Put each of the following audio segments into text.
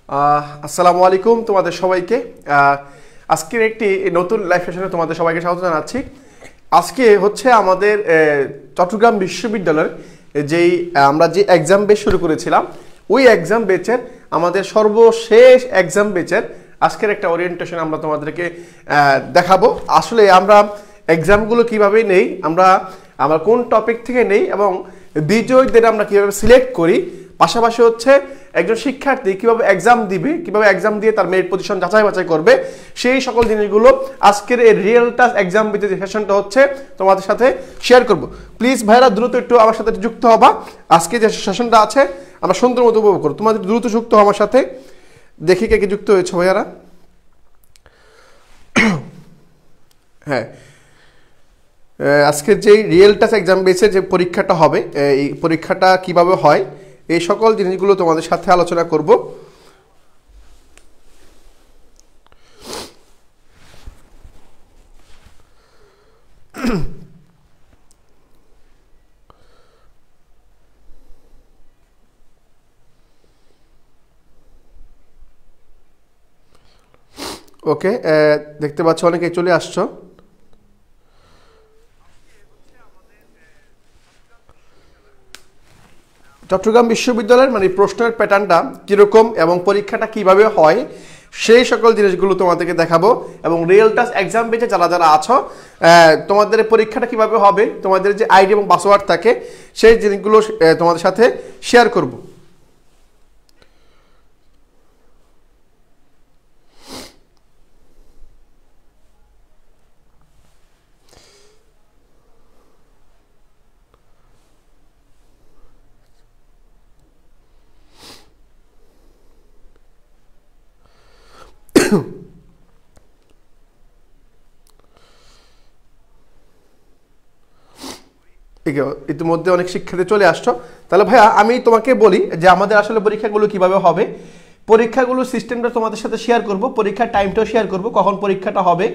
আসসালামু আলাইকুম তোমাদের সবাইকে। আজকের একটি নতুন লাইভ সেশনে তোমাদের সবাইকে স্বাগত জানাচ্ছি। আজকে হচ্ছে আমাদের চট্টগ্রাম বিশ্ববিদ্যালয়ের যেই আমরা যে এক্সাম বেচ শুরু করেছিলাম ওই এক্সাম বেচের আমাদের সর্বশেষ এক্সাম বেচের আজকের একটা ওরিয়েন্টেশন আমরা তোমাদেরকে দেখাবো। আসলে আমরা এক্সামগুলো কীভাবে নেই, আমরা কোন টপিক থেকে নেই এবং বিজয়ীদের আমরা কীভাবে সিলেক্ট করি, পাশাপাশি হচ্ছে একজন শিক্ষার্থী কীভাবে এক্সাম দিবে, কীভাবে এক্সাম দিয়ে তার মেরিট পজিশন যাচাই বাছাই করবে, সেই সকল জিনিসগুলো আজকের এই রিয়েল টাচ এক্সাম বেচে যে সেশনটা হচ্ছে তোমাদের সাথে শেয়ার করব। প্লিজ ভাইরা দ্রুত একটু আমার সাথে যুক্ত হবা। আজকে যে সেশনটা আছে আমরা সুন্দর মতো উপভোগ করো। তোমাদের দ্রুত যুক্ত হও আমার সাথে। দেখি কে কে যুক্ত হয়েছে ভাইয়ারা। হ্যাঁ, আজকের যে রিয়েল টাচ এক্সাম বেসে যে পরীক্ষাটা হবে, এই পরীক্ষাটা কিভাবে হয় এই সকল জিনিসগুলো তোমাদের সাথে আলোচনা করব। ওকে, দেখতে পাচ্ছ অনেকে চলে আসছো। চট্টগ্রাম বিশ্ববিদ্যালয়ের মানে প্রশ্নের প্যাটার্নটা কীরকম এবং পরীক্ষাটা কিভাবে হয় সেই সকল জিনিসগুলো তোমাদেরকে দেখাবো। এবং রিয়েল টাচ এক্সাম বেচে যারা যারা আছো, তোমাদের পরীক্ষাটা কিভাবে হবে, তোমাদের যে আইডি এবং পাসওয়ার্ড থাকে সেই জিনিসগুলো তোমাদের সাথে শেয়ার করব। ইতিমধ্যে অনেক শিক্ষার্থী চলে আসছো। তাহলে ভাইয়া আমি তোমাকে বলি যে আমাদের আসলে পরীক্ষাগুলো কিভাবে হবে। পরীক্ষাগুলো সিস্টেমটা তোমাদের সাথে শেয়ার করব, পরীক্ষার টাইমটাও শেয়ার করব, কখন পরীক্ষাটা হবে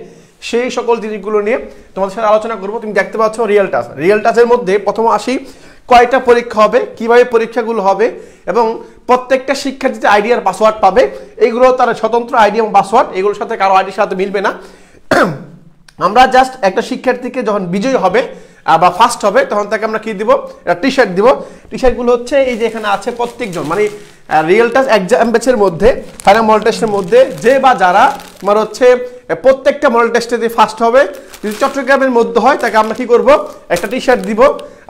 সেই সকল জিনিসগুলো নিয়ে তোমাদের সাথে আলোচনা করব। তুমি দেখতে পাচ্ছ রিয়েল টাচের মধ্যে প্রথম আসি কয়টা পরীক্ষা হবে, কিভাবে পরীক্ষাগুলো হবে এবং প্রত্যেকটা শিক্ষার্থী আইডি আর পাসওয়ার্ড পাবে। এইগুলো তার স্বতন্ত্র আইডি এবং পাসওয়ার্ড, এগুলোর সাথে কারো আইডির সাথে মিলবে না। আমরা জাস্ট একটা শিক্ষার্থীকে যখন বিজয়ী হবে বা ফার্স্ট হবে তখন তাকে আমরা কি দিব, একটা টি শার্ট দিব। টি শার্টগুলো হচ্ছে এই যে এখানে আছে প্রত্যেকজন, মানে রিয়েল টাচ এক্সাম ব্যাচের মধ্যে ফাইনাল মডেল টেস্টের মধ্যে যে বা যারা তোমার হচ্ছে প্রত্যেকটা মডেল টেস্টে যে ফার্স্ট হবে, যদি চট্টগ্রামের মধ্যে হয় তাকে আমরা কি করব, একটা টি শার্ট দিব।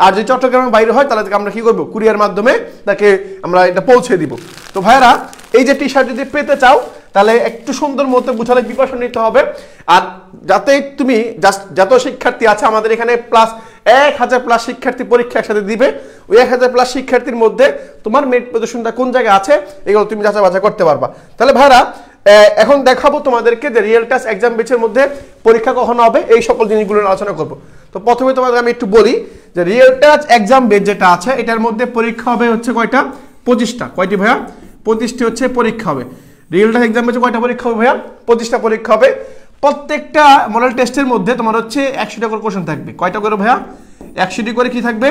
আর যদি চট্টগ্রামের বাইরে হয় তাহলে আমরা কি করব, কুরিয়ার মাধ্যমে তাকে আমরা এটা পৌঁছে দিব। তো ভাইয়ারা এই যে টি শার্ট যদি পেতে চাও তাহলে একটু সুন্দর মতো গুছালে প্রিপারেশন নিতে হবে। আর যাতে তুমি যত শিক্ষার্থী আছে আমাদের এখানে প্লাস 1000+ শিক্ষার্থী পরীক্ষা একসাথে দিবে, ওই 1000+ শিক্ষার্থীর মধ্যে তোমার মেরিট পজিশনটা কোন জায়গায় আছে এগুলো তুমি যাচাই বাছাই করতে পারবা। তাহলে ভাইরা এখন দেখাবো তোমাদেরকে যে রিয়েল টাচ এক্সাম বেচের মধ্যে পরীক্ষা কখন হবে, এই সকল জিনিসগুলো আলোচনা করব। তো প্রথমে তোমাদের আমি একটু বলি যে রিয়েল টাচ এক্সাম বেচ যেটা আছে এটার মধ্যে পরীক্ষা হবে হচ্ছে কয়টা, 25টা। কয়টি ভাইয়া? 25টি হচ্ছে পরীক্ষা হবে। রিয়েল টাচ এক্সাম বেচে কয়টা পরীক্ষা হবে ভাইয়া? 25টা পরীক্ষা হবে। প্রত্যেকটা মডেল টেস্টের মধ্যে তোমার হচ্ছে 100টা করে কোশ্চেন থাকবে। কয়টা করে ভাইয়া? 100টি করে কি থাকবে,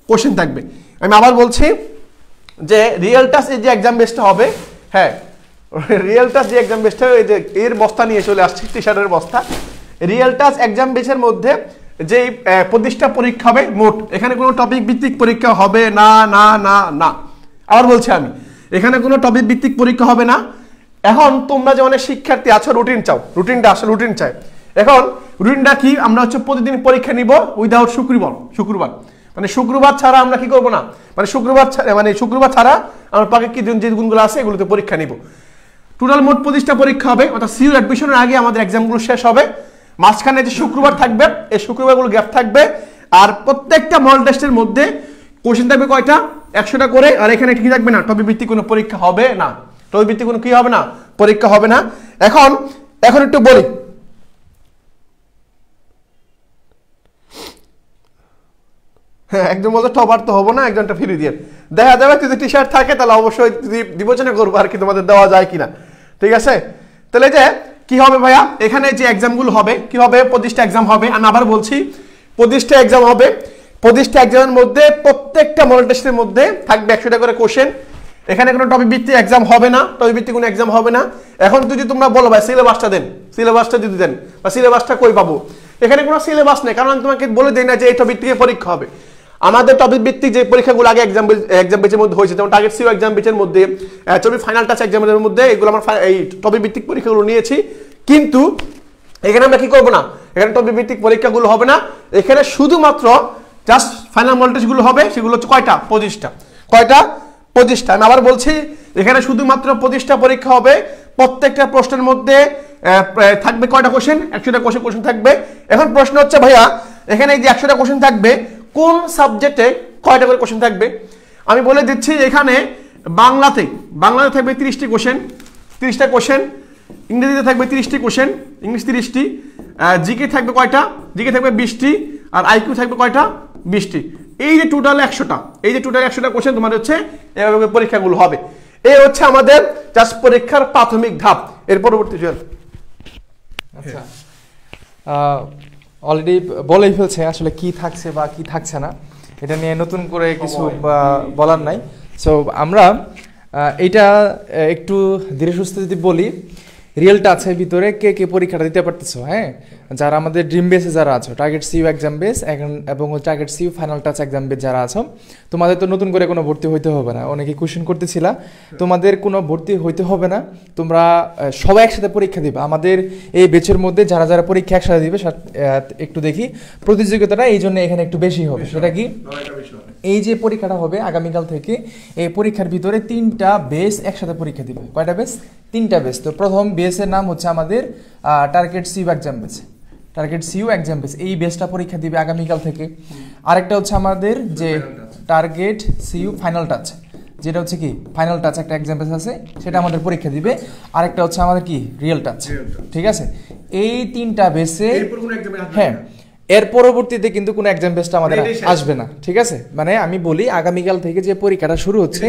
কোশ্চেন থাকবে। আমি আবার বলছি যে রিয়েল টাচ এই যে এক্সাম বেসটা হবে, হ্যাঁ রিয়েল টাচ যে এক্সাম বেসটা, এই যে এর বস্তা নিয়ে চলে আসছে, টি শার্টের বস্তা। রিয়েল টাচ এক্সাম বেসের মধ্যে যে 25টা পরীক্ষা হবে মোট, এখানে কোনো টপিক ভিত্তিক পরীক্ষা হবে না না না না। আবার বলছি আমি, এখানে কোনো টপিক ভিত্তিক পরীক্ষা হবে না। এখন তোমরা যে অনেক শিক্ষার্থী আছো রুটিন চাও, রুটিনটা আসলে রুটিন চাই। এখন রুটিনটা কি, আমরা হচ্ছে প্রতিদিন পরীক্ষা নিব উইদাউট শুক্রবার, মানে শুক্রবার ছাড়া আমরা কি করব না, মানে শুক্রবার ছাড়া আমার পাকে কি যে গুণগুলো আছে এগুলোতে পরীক্ষা নিব। টোটাল মোট 25টা পরীক্ষা হবে, অর্থাৎ সিইউ অ্যাডমিশনের আগে আমাদের এক্সামগুলো শেষ হবে। মাঝখানে যে শুক্রবার থাকবে এই শুক্রবারগুলো গ্যাপ থাকবে। আর প্রত্যেকটা মডেল টেস্টের মধ্যে কোশ্চেন থাকবে কয়টা, 100টা করে। আর এখানে কি থাকবে না, টপিক ভিত্তিক কোনো পরীক্ষা হবে না, টপিক ভিত্তিক কোনো কি হবে না, পরীক্ষা হবে না। এখন একটু বলি, হ্যাঁ একদম বলতে টপার তো হবো না, একজনটা ফ্রি দিয়ে দেখা যাবে। যদি টি শার্ট থাকে তাহলে অবশ্যই বিবেচনা করবো আর কি তোমাদের দেওয়া যায় কিনা, ঠিক আছে। তাহলে যে কি হবে ভাইয়া, এখানে যে এক্সামগুলো হবে কি হবে, 25টা এক্সাম হবে। আমি আবার বলছি 25টা এক্সাম হবে। 25টা এক্সামের মধ্যে প্রত্যেকটা মডেল টেস্টের মধ্যে থাকবে 100টা করে কোশ্চেন। এখানে কোনো টপিক ভিত্তিক এক্সাম হবে না, টপিক ভিত্তিক কোনো এক্সাম হবে না। এখন যদি তোমরা বলো ভাই সিলেবাসটা দেন, সিলেবাসটা যদি দেন বা সিলেবাসটা কই পাবো, এখানে কোনো সিলেবাস নেই, কারণ আমি তোমাকে বলে দিই না যে এই টপিক থেকে পরীক্ষা হবে। আমাদের টপিক ভিত্তিক যে পরীক্ষাগুলো আগে এক্সাম বেচের মধ্যে হয়েছে, যেমন টার্গেট সিও এক্সাম বেচের মধ্যে, চবি ফাইনাল টাচ এক্সামের মধ্যে, এগুলো আমার এই টপিক ভিত্তিক পরীক্ষাগুলো নিয়েছি। কিন্তু এখানে আমরা কি করবো না, এখানে টপিক ভিত্তিক পরীক্ষাগুলো হবে না, এখানে শুধুমাত্র জাস্ট ফাইনাল ভোল্টেজগুলো হবে, সেগুলো হচ্ছে কয়টা, 25টা। কয়টা, 25টা। আমি আবার বলছি, এখানে শুধুমাত্র 25টা পরীক্ষা হবে। প্রত্যেকটা প্রশ্নের মধ্যে থাকবে কয়টা কোশ্চেন, 100টা কোশ্চেন থাকবে। এখন প্রশ্ন হচ্ছে ভাইয়া, এখানে এই যে 100টা কোশ্চেন থাকবে, কোন সাবজেক্টে কয়টা করে কোশ্চেন থাকবে? আমি বলে দিচ্ছি, এখানে বাংলাতে থাকবে 30টি কোশ্চেন, 30টা কোশ্চেন। ইংরেজিতে থাকবে 30টি কোশ্চেন, ইংলিশ 30টি। জিকে থাকবে কয়টা, জিকে থাকবে 20টি। আর আইকিউ থাকবে কয়টা, 20টি। এই যে টোটাল 100টা, এই যে টোটাল 100টা কোশ্চেন তোমাদের হচ্ছে এভাবে পরীক্ষাগুলো হবে। এই হচ্ছে আমাদের জাস্ট পরীক্ষার প্রাথমিক ধাপ। এর পরবর্তী চল। আচ্ছা, অলরেডি বলেই ফেলছে আসলে কি থাকছে বা কি থাকছে না, এটা নিয়ে নতুন করে কিছু বলার নাই। সো আমরা এইটা একটু ধীরে সুস্থে যদি বলি, রিয়েল টাচের ভিতরে কে কে পরীক্ষাটা দিতে পারতেছো, হ্যাঁ, যারা আমাদের ড্রিম বেসে যারা আছো, টার্গেট সিইউ এক্সাম বেস এবং target CU final touch exam base যারা আছো, তোমাদের তো নতুন করে কোনো ভর্তি হইতে হবে না। অনেকে কোয়েশ্চেন করতেছিলা, তোমাদের কোনো ভর্তি হইতে হবে না, তোমরা সবাই একসাথে পরীক্ষা দিবে। আমাদের এই বেচের মধ্যে যারা যারা পরীক্ষা একসাথে দিবে, একটু দেখি প্রতিযোগিতাটা এই জন্য এখানে একটু বেশি হবে। সেটা কি, এই যে পরীক্ষাটা হবে আগামীকাল থেকে, এই পরীক্ষার ভিতরে 3টা বেস একসাথে পরীক্ষা দিবে। কয়টা বেস? 3টা বেস। তো প্রথম বেসের নাম হচ্ছে আমাদের target CU exam base, target CU exam base, এই বেসটা পরীক্ষা দিবে আগামীকাল থেকে। আরেকটা হচ্ছে আমাদের যে টার্গেট সিইউ ফাইনাল টাচ, যেটা হচ্ছে কি ফাইনাল টাচ একটা এক্সাম বেস আছে, সেটা আমাদের পরীক্ষা দিবে। আরেকটা হচ্ছে আমাদের কি রিয়েল টাচ, ঠিক আছে। এই 3টা বেসে, হ্যাঁ, এর পরবর্তীতে কিন্তু কোনো এক্সাম বেসটা আমাদের আসবে না, ঠিক আছে। মানে আমি বলি, আগামীকাল থেকে যে পরীক্ষাটা শুরু হচ্ছে,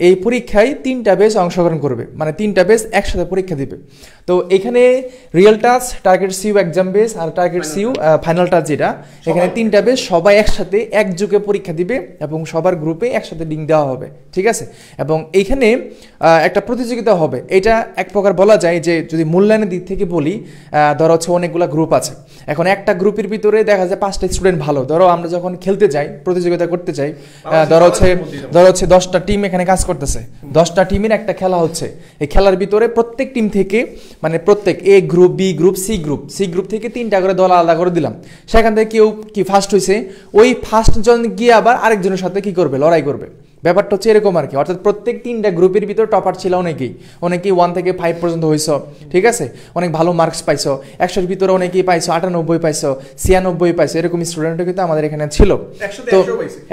এই পরীক্ষায় 3টা বেস অংশগ্রহণ করবে, মানে 3টা বেস একসাথে পরীক্ষা দিবে। তো এখানে real touch, target CU exam base আর টার্গেট সিইউ ফাইনাল টাচ, যেটা এখানে 3টা বেস সবাই একসাথে একযোগে পরীক্ষা দিবে এবং সবার গ্রুপে একসাথে লিঙ্ক দেওয়া হবে, ঠিক আছে। এবং এইখানে একটা প্রতিযোগিতা হবে। এটা এক প্রকার বলা যায় যে, যদি মূল্যায়নের দিক থেকে বলি, ধরো হচ্ছে অনেকগুলো গ্রুপ আছে। এখন একটা গ্রুপের ভিতরে দেখা যায় 5টা স্টুডেন্ট ভালো, ধরো আমরা যখন খেলতে যাই, প্রতিযোগিতা করতে চাই, ধরো হচ্ছে 10টা টিম এখানে কাজ করতেছে, 10টা টিমের একটা খেলা হচ্ছে। এই খেলার ভিতরে প্রত্যেক টিম থেকে, মানে প্রত্যেক A group, B group, C group থেকে 3টা করে দল আলাদা করে দিলাম। সেখান থেকে কেউ কি ফার্স্ট হয়েছে, ওই ফার্স্ট জন গিয়ে আবার আরেকজনের সাথে কি করবে, লড়াই করবে। ব্যাপারটা হচ্ছে এরকম আর কি। অর্থাৎ প্রত্যেক 3টা গ্রুপের ভিতর টপার ছিল অনেকেই 1 থেকে 5 পর্যন্ত হয়েছ, ঠিক আছে, অনেক ভালো মার্কস পাইছো। 100-র ভিতরে অনেকেই পাইছো 98 পাইছো, 96 পাইছো, এরকম স্টুডেন্টও কিন্তু আমাদের এখানে ছিল। তো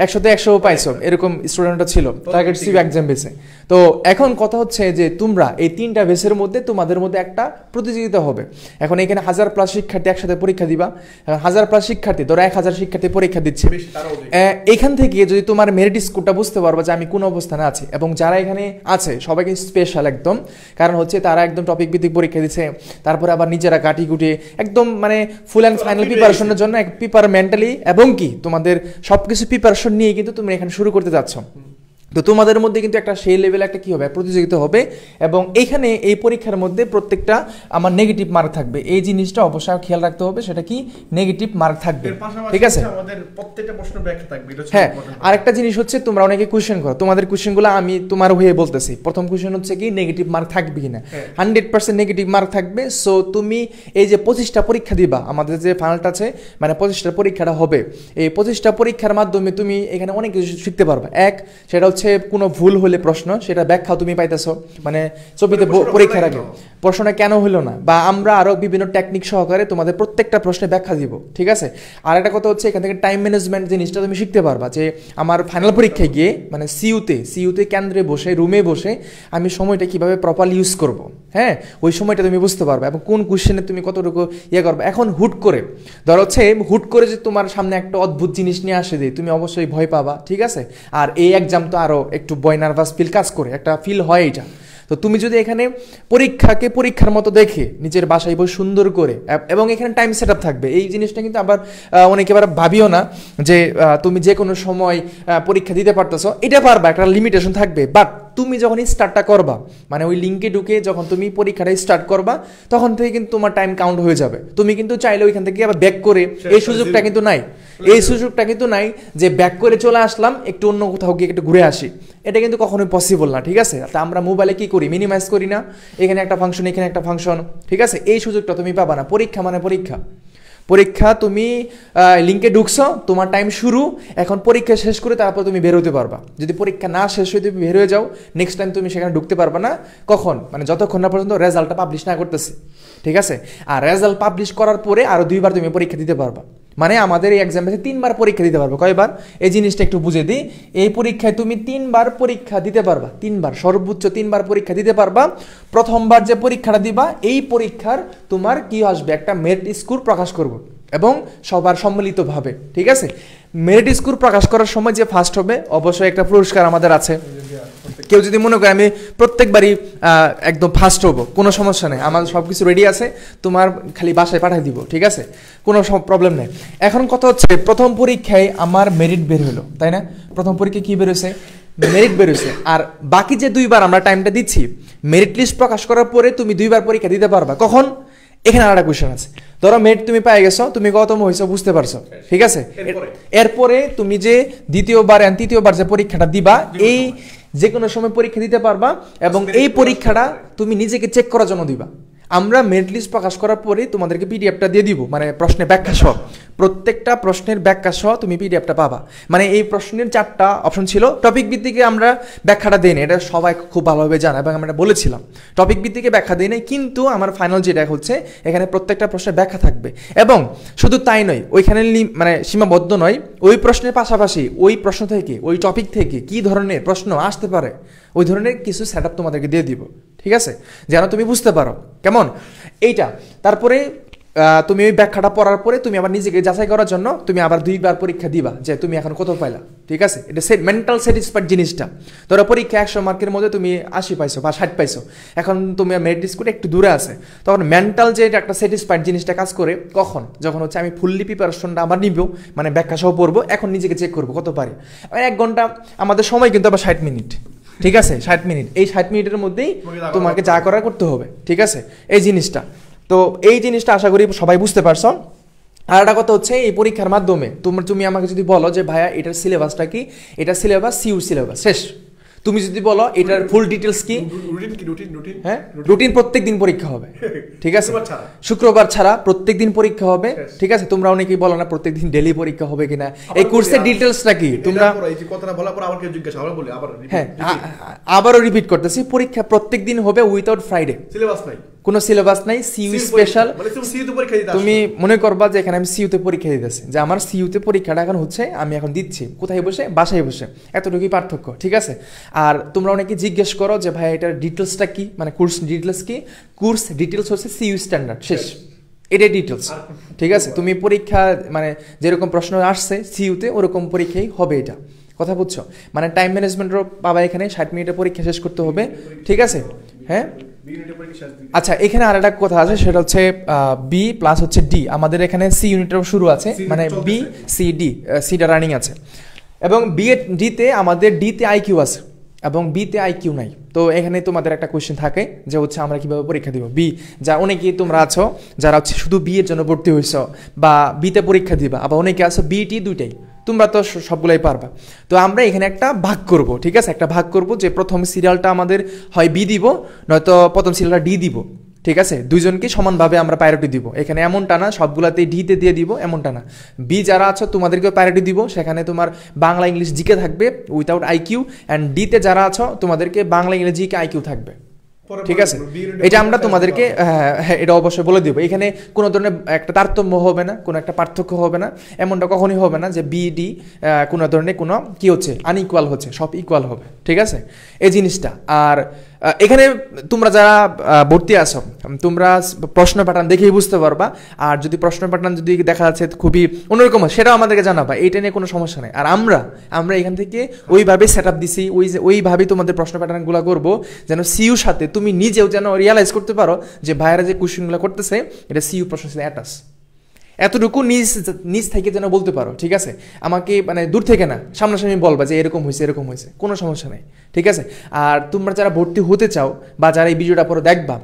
100-তে 100 পাইছো, এরকম স্টুডেন্টও ছিল টার্গেট সিইউ এক্সাম বেসে। তো এখন কথা হচ্ছে যে, তোমরা এই 3টা বেসের মধ্যে তোমাদের মধ্যে একটা প্রতিযোগিতা হবে। এখন এখানে 1000+ শিক্ষার্থী একসাথে পরীক্ষা দিবা। 1000+ শিক্ষার্থী, ধরো 1000 শিক্ষার্থী পরীক্ষা দিচ্ছে। এখান থেকে যদি তোমার মেরিট স্কোরটা বুঝতে পারো যে আমি কোন অবস্থানে আছি, এবং যারা এখানে আছে সবাইকে স্পেশাল একদম, কারণ হচ্ছে তারা একদম টপিক ভিত্তিক পরীক্ষা দিচ্ছে, তারপরে আবার নিজেরা কাটি কুটি একদম মানে ফুল অ্যান্ড ফাইনাল প্রিপারেশনের জন্য প্রিপার মেন্টালি এবং কি তোমাদের সবকিছু প্রিপারেশন নিয়ে কিন্তু তুমি এখানে শুরু করতে যাচ্ছ। তো তোমাদের মধ্যে কিন্তু একটা সেই লেভেলে একটা কি হবে, প্রতিযোগিতা হবে। এবং এইখানে এই পরীক্ষার মধ্যে প্রত্যেকটা আমার নেগেটিভ মার্ক থাকবে, এই জিনিসটা অবশ্যই খেয়াল রাখতে হবে, সেটা কি নেগেটিভ মার্ক থাকবে, ঠিক আছে। আমাদের প্রত্যেকটা প্রশ্ন ব্যাখ্যা থাকবে। হ্যাঁ, আরেকটা জিনিস হচ্ছে, তোমরা অনেকে কোশ্চেন করো, তোমাদের কোশ্চেনগুলো আমি তোমার হয়ে বলতেছি। প্রথম কোশ্চেন হচ্ছে কি, নেগেটিভ মার্ক থাকবে কিনা। 100% নেগেটিভ মার্ক থাকবে। সো তুমি এই যে 25টা পরীক্ষা দিবা, আমাদের যে ফাইনালটা আছে, মানে 25টা পরীক্ষাটা হবে, এই 25টা পরীক্ষার মাধ্যমে তুমি এখানে অনেক কিছু শিখতে পারবা। এক, সেটা হচ্ছে কোনো ভুল হলে প্রশ্ন, সেটা ব্যাখ্যা তুমি পাইতেছো, মানে ছবিতে পরীক্ষার আগে প্রশ্নটা কেন হলো না, বা আমরা আরো বিভিন্ন টেকনিক সহকারে তোমাদের প্রত্যেকটা প্রশ্নে ব্যাখ্যা দিব, ঠিক আছে। আর একটা কথা হচ্ছে, এখান থেকে টাইম ম্যানেজমেন্ট জিনিসটা তুমি শিখতে পারবা, যে আমার ফাইনাল পরীক্ষায় গিয়ে, মানে সিইউতে কেন্দ্রে বসে, রুমে বসে আমি সময়টা কিভাবে প্রপারলি ইউজ করব, হ্যাঁ, ওই সময়টা তুমি বুঝতে পারবে, এবং কোন কোশ্চেনে তুমি কতটুকু ইয়ে করবে। এখন হুট করে ধরো হচ্ছে, হুট করে যে তোমার সামনে একটা অদ্ভুত জিনিস নিয়ে আসে দেয়, তুমি অবশ্যই ভয় পাবা, ঠিক আছে। আর এই এক্সাম তো আরো একটু ভয়, নার্ভাস ফিল কাজ করে, একটা ফিল হয় এটা। তো তুমি যদি এখানে পরীক্ষাকে পরীক্ষার মতো দেখে নিজের বাসায় বসে সুন্দর করে, এবং এখানে টাইম সেট আপ থাকবে, এই জিনিসটা কিন্তু আবার অনেকে আবার ভাবিও না যে তুমি যে কোনো সময় পরীক্ষা দিতে পারতেছো, এটা পারবা, একটা লিমিটেশন থাকবে। বাট তুমি যখন স্টার্টটা করবা, মানে ওই লিঙ্কে ঢুকে যখন তুমি পরীক্ষাটা স্টার্ট করবা, তখন থেকে কিন্তু তোমার টাইম কাউন্ট হয়ে যাবে। তুমি কিন্তু চাইলে ওইখান থেকে আবার ব্যাক করে, এই সুযোগটা কিন্তু নাই, এই সুযোগটা কিন্তু নাই যে ব্যাক করে চলে আসলাম, একটু অন্য কোথাও গিয়ে একটু ঘুরে আসি, এটা কিন্তু কখনোই পসিবল না। ঠিক আছে, তা আমরা মোবাইলে কি করি, মিনিমাইজ করি না, এখানে একটা ফাংশন, এখানে একটা ফাংশন। ঠিক আছে, এই সুযোগটা তুমি পাবা না। পরীক্ষা মানে পরীক্ষা, পরীক্ষা তুমি লিঙ্কে ঢুকছো, তোমার টাইম শুরু, এখন পরীক্ষা শেষ করে তারপর তুমি বের হতে পারবা। যদি পরীক্ষা না শেষ হয়ে তুমি বের হয়ে যাও, নেক্সট টাইম তুমি সেখানে ঢুকতে পারবা না। কখন, মানে যতক্ষণ না পর্যন্ত রেজাল্টটা পাবলিশ না করতেছি। ঠিক আছে, আর রেজাল্ট পাবলিশ করার পরে আরো 2 বার তুমি পরীক্ষা দিতে পারবা। মানে আমাদের এই এক্সামে 3 বার পরীক্ষা দিতে পারবে। কয়বার, এই জিনিসটা একটু বুঝে দিই। এই পরীক্ষায় তুমি 3 বার পরীক্ষা দিতে পারবা, 3 বার, সর্বোচ্চ 3 বার পরীক্ষা দিতে পারবা। প্রথমবার যে পরীক্ষাটা দিবা, এই পরীক্ষার তোমার কি আসবে, একটা মেরিট স্কোর প্রকাশ করব এবং সবার সম্মিলিতভাবে। ঠিক আছে, মেরিট স্কোর প্রকাশ করার সময় যে ফার্স্ট হবে, অবশ্যই একটা পুরস্কার আমাদের আছে। কেউ যদি মনে করে আমি প্রত্যেকবারই একদম ফার্স্ট হবো, কোনো সমস্যা নেই, আমাদের সব কিছু রেডি আছে, তোমার খালি বাসায় পাঠিয়ে দিব। ঠিক আছে, কোনো প্রবলেম নেই। এখন কথা হচ্ছে, প্রথম পরীক্ষায় আমার মেরিট বের হলো, তাই না? প্রথম পরীক্ষায় কি বেরোছে, মেরিট বেরোছে। আর বাকি যে 2 বার আমরা টাইমটা দিচ্ছি, মেরিট লিস্ট প্রকাশ করার পরে তুমি 2 বার পরীক্ষা দিতে পারবা। কখন, এখানে আরেকটা কোয়েশ্চেন আছে। ধরো মেরিট তুমি পেয়ে গেছো, তুমি গতম হয়েছো, বুঝতে পারছো। ঠিক আছে, এরপরে তুমি যে দ্বিতীয়বার এবং তৃতীয়বার যে পরীক্ষাটা দিবা, এই যে কোনো সময় পরীক্ষা দিতে পারবা এবং এই পরীক্ষাটা তুমি নিজেকে চেক করার জন্য দিবা। আমরা মেরিট লিস্ট প্রকাশ করার পরে তোমাদেরকে পিডিএফটা দিয়ে দিব, মানে প্রশ্নের ব্যাখ্যা সহ, প্রত্যেকটা প্রশ্নের ব্যাখ্যা সহ তুমি পিডিএফটা পাবা। মানে এই প্রশ্নের 4টা অপশন ছিল, টপিক ভিত্তিকে আমরা ব্যাখ্যাটা দিই না, এটা সবাই খুব ভালোভাবে জানে এবং আমরা বলেছিলাম টপিক ভিত্তিকে ব্যাখ্যা দিই নাই, কিন্তু আমার ফাইনাল যেটা হচ্ছে, এখানে প্রত্যেকটা প্রশ্নের ব্যাখ্যা থাকবে। এবং শুধু তাই নয়, ওইখানে মানে সীমাবদ্ধ নয়, ওই প্রশ্নের পাশাপাশি ওই প্রশ্ন থেকে, ওই টপিক থেকে কি ধরনের প্রশ্ন আসতে পারে, ওই ধরনের কিছু সেট আপ তোমাদেরকে দিয়ে দিব। ঠিক আছে, যেন তুমি বুঝতে পারো কেমন এইটা। তারপরে তুমি ওই ব্যাখ্যাটা পড়ার পরে তুমি আবার নিজেকে যাচাই করার জন্য তুমি আবার 2 বার পরীক্ষা দিবা, যে তুমি এখন কত পাইলা। ঠিক আছে, এটা মেন্টাল স্যাটিসফাইড জিনিসটা। ধরো পরীক্ষা 100 মার্কের মধ্যে তুমি 80 পাইছো বা 60 পাইছো, এখন তুমি মেরিট স্কোর একটু দূরে আছে, তখন মেন্টাল যে একটা স্যাটিসফাইড জিনিসটা কাজ করে কখন, যখন হচ্ছে আমি ফুললি প্রিপারেশনটা আমার নিব, মানে ব্যাখ্যা সহ পড়বো, এখন নিজেকে চেক করবো কত পারি। 1 ঘন্টা আমাদের সময় কিন্তু আবার 60 মিনিট। ঠিক আছে, 60 মিনিট, এই 60 মিনিটের মধ্যেই তোমাকে যা করার করতে হবে। ঠিক আছে, এই জিনিসটা, তো এই জিনিসটা আশা করি সবাই বুঝতে পারছো। আর একটা কথা হচ্ছে, এই পরীক্ষার মাধ্যমে তুমি আমাকে যদি বলো যে ভাইয়া এটার সিলেবাসটা কি, এটা সিলেবাস সিইউ সিলেবাস শেষ। তুমি যদি বলো এটার ফুল ডিটেলস কি, হ্যাঁ, রুটিন প্রত্যেক দিন পরীক্ষা হবে। ঠিক আছে, শুক্রবার ছাড়া প্রত্যেক দিন পরীক্ষা হবে। ঠিক আছে, তোমরা অনেকেই বলো না প্রত্যেক দিন ডেইলি পরীক্ষা হবে কিনা, এই কোর্সের ডিটেলসটা কি তোমরা, হ্যাঁ আবারও রিপিট করতেছি, পরীক্ষা প্রত্যেক দিন হবে উইথাউট ফ্রাইডে, সিলেবাস নাই, কোনো সিলেবাস নাই, সিইউ স্পেশাল। তুমি মনে করবা যে এখানে আমি সিইউতে পরীক্ষা দিতেছি, যে আমার সিইউতে পরীক্ষাটা এখন হচ্ছে, আমি এখন দিচ্ছি কোথায় বসে, বাসায় বসে, এতটুকুই পার্থক্য। ঠিক আছে, আর তোমরা অনেকে জিজ্ঞেস করো যে ভাই এটার ডিটেলসটা কি, মানে কোর্স ডিটেলস কি, কোর্স ডিটেলস হচ্ছে সিইউ স্ট্যান্ডার্ড শেষ, এটাই ডিটেলস। ঠিক আছে, তুমি পরীক্ষা মানে যেরকম প্রশ্ন আসছে সিইউতে ওরকম পরীক্ষাই হবে, এটা কথা বুঝছো। মানে টাইম ম্যানেজমেন্টও পাবা, এখানে 60 মিনিটে পরীক্ষা শেষ করতে হবে। ঠিক আছে, হ্যাঁ। আচ্ছা, এখানে আর একটা কথা আছে, সেটা হচ্ছে বি প্লাস হচ্ছে ডি, আমাদের এখানে সি ইউনিটের শুরু আছে, মানে বি সি ডি, সিটা রানিং আছে, এবং বি এ ডিতে আমাদের ডিতে আইকিউ আছে এবং বিতে আইকিউ নাই। তো এখানে তোমাদের একটা কোয়েশ্চেন থাকে যে হচ্ছে আমরা কিভাবে পরীক্ষা দিব, বি যা অনেকেই তোমরা আছো যারা হচ্ছে শুধু বি এর জন্য ভর্তি হয়েছ বা বিতে পরীক্ষা দিবা, আবার অনেকে আছো বিটি দুইটাই, তোমরা তো সবগুলাই পারবা। তো আমরা এখানে একটা ভাগ করব, ঠিক আছে, একটা ভাগ করব যে প্রথম সিরিয়ালটা আমাদের হয় বি দিব, নয়তো প্রথম সিরিয়ালটা ডি দিব। ঠিক আছে, দুইজনকে সমানভাবে আমরা প্রায়োরিটি দিব, এখানে এমনটা না সবগুলাতেই ডিতে দিয়ে দিব, এমনটা না। বি যারা আছো তোমাদেরকেও প্রায়োরিটি দিব, সেখানে তোমার বাংলা ইংলিশ জিকে থাকবে উইথাউট আইকিউ, অ্যান্ড ডিতে যারা আছো তোমাদেরকে বাংলা ইংলিশ জিকে আইকিউ থাকবে। ঠিক আছে, এটা আমরা তোমাদেরকে এটা অবশ্যই বলে দিব, এখানে কোনো ধরনের একটা তারতম্য হবে না, কোনো একটা পার্থক্য হবে না, এমনটা কখনই হবে না যে বিডি কোনো ধরনের কোনো কি হচ্ছে আনইকুয়াল হচ্ছে, সব ইকুয়াল হবে। ঠিক আছে, এই জিনিসটা। আর এখানে তোমরা যারা ভর্তি আছো তোমরা প্রশ্ন প্যাটার্ন দেখেই বুঝতে পারবা, আর যদি প্রশ্ন প্যাটার্ন যদি দেখা যাচ্ছে খুবই অন্যরকম হয় সেটাও আমাদেরকে জানাবা, এইটা নিয়ে কোনো সমস্যা নেই। আর আমরা এখান থেকে ওইভাবে সেট আপ দিছি, ওইভাবেই তোমাদের প্রশ্ন প্যাটার্নগুলো করবো, যেন সিইউর সাথে তুমি নিজেও যেন রিয়ালাইজ করতে পারো যে ভাইয়েরা যে কোয়েশ্চেনগুলো করতেছে এটা সিইউ প্রশ্নের সাথে অ্যাটাচ, এতটুকু নিজ থেকে যেন বলতে পারো, ঠিক আছে? আমাকে মানে দূর থেকে না, সামনাসামনি বলবা যে এরকম হয়েছে, কোনো সমস্যা নেই, ঠিক আছে? আর তোমরা যারা ভর্তি হতে চাও বা যারা এই ভিডিওটা পরে দেখবা,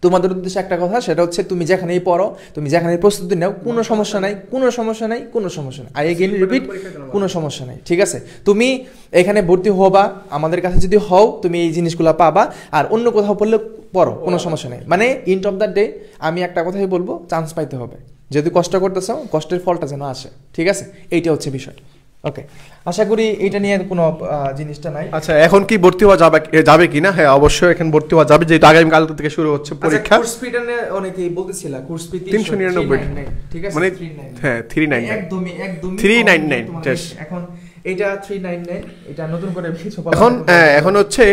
তোমাদের উদ্দেশ্যে একটা কথা, সেটা হচ্ছে তুমি যেখানেই পড়ো, তুমি যেখানে প্রস্তুতি নাও, কোনো সমস্যা নাই। আই এগেইন রিপিট, কোনো সমস্যা নাই, ঠিক আছে? তুমি এখানে ভর্তি হবা, আমাদের কাছে যদি হও, তুমি এই জিনিসগুলো পাবা। আর অন্য কোথাও পড়লে পড়ো, কোনো সমস্যা নেই। মানে এন্ড অফ দ্য ডে আমি একটা কথাই বলবো, চান্স পাইতে হবে। যদি কষ্ট করতেছো, কষ্টের ফলটা যেন আসে, ঠিক আছে? এইটা হচ্ছে বিষয়। ওকে, আশা করি এটা নিয়ে কোনো জিনিসটা নাই। আচ্ছা, এখন কি ভর্তি হওয়া যাবে কিনা? হ্যাঁ, অবশ্যই এখন ভর্তি হওয়া যাবে, যেহেতু আগামীকাল থেকে শুরু হচ্ছে পরীক্ষা। কোর্স ফি টা অনেকেই বলতেছিল, কোর্স ফি 399, ঠিক আছে? মানে হ্যাঁ 399, একদমই 399 এখন এটা 399, এটা নতুন করে কিছু এখন হচ্ছে